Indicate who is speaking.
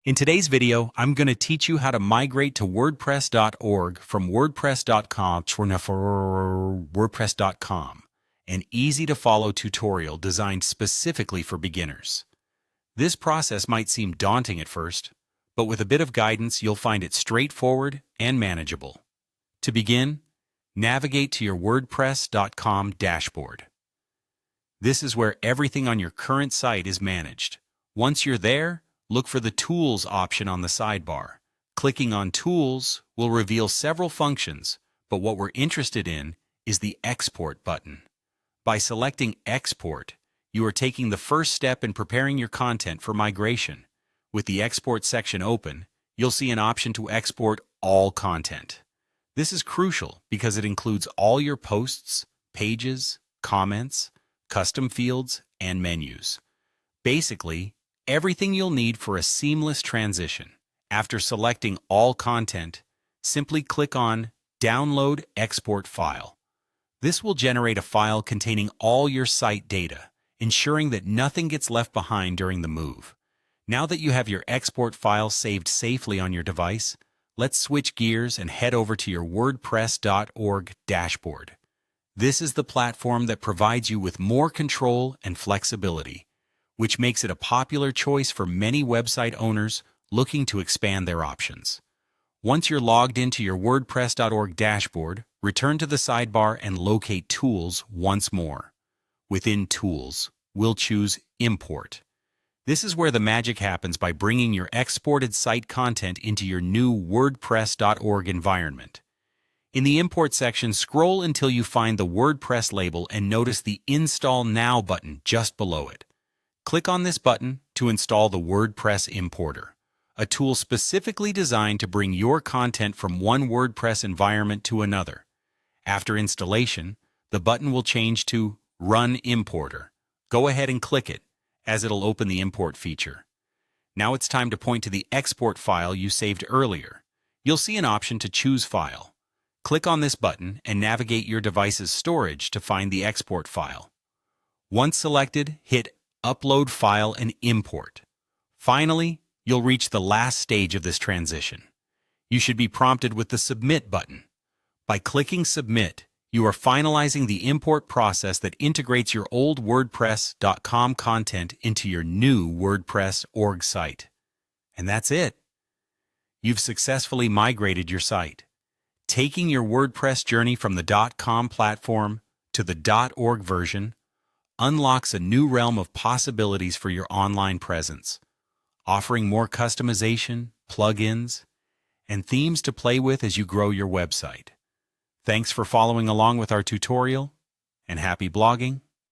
Speaker 1: In today's video, I'm going to teach you how to migrate to WordPress.org from WordPress.com to WordPress.com, an easy-to-follow tutorial designed specifically for beginners. This process might seem daunting at first, but with a bit of guidance, you'll find it straightforward and manageable. To begin, navigate to your WordPress.com dashboard. This is where everything on your current site is managed. Once you're there, look for the Tools option on the sidebar. Clicking on Tools will reveal several functions, but what we're interested in is the Export button. By selecting Export, you are taking the first step in preparing your content for migration. With the Export section open, you'll see an option to export all content. This is crucial because it includes all your posts, pages, comments, custom fields, and menus. Basically, everything you'll need for a seamless transition. After selecting all content, simply click on Download Export File. This will generate a file containing all your site data, ensuring that nothing gets left behind during the move. Now that you have your export file saved safely on your device, let's switch gears and head over to your WordPress.org dashboard. This is the platform that provides you with more control and flexibility, which makes it a popular choice for many website owners looking to expand their options. Once you're logged into your WordPress.org dashboard, return to the sidebar and locate Tools once more. Within Tools, we'll choose Import. This is where the magic happens by bringing your exported site content into your new WordPress.org environment. In the Import section, scroll until you find the WordPress label and notice the Install Now button just below it. Click on this button to install the WordPress Importer, a tool specifically designed to bring your content from one WordPress environment to another. After installation, the button will change to Run Importer. Go ahead and click it, as it'll open the import feature. Now it's time to point to the export file you saved earlier. You'll see an option to choose file. Click on this button and navigate your device's storage to find the export file. Once selected, hit Upload File and Import. Finally, you'll reach the last stage of this transition. You should be prompted with the Submit button. By clicking Submit, you are finalizing the import process that integrates your old WordPress.com content into your new WordPress.org site. And that's it. You've successfully migrated your site, taking your WordPress journey from the .com platform to the .org version unlocks a new realm of possibilities for your online presence, offering more customization, plugins, and themes to play with as you grow your website. Thanks for following along with our tutorial, and happy blogging!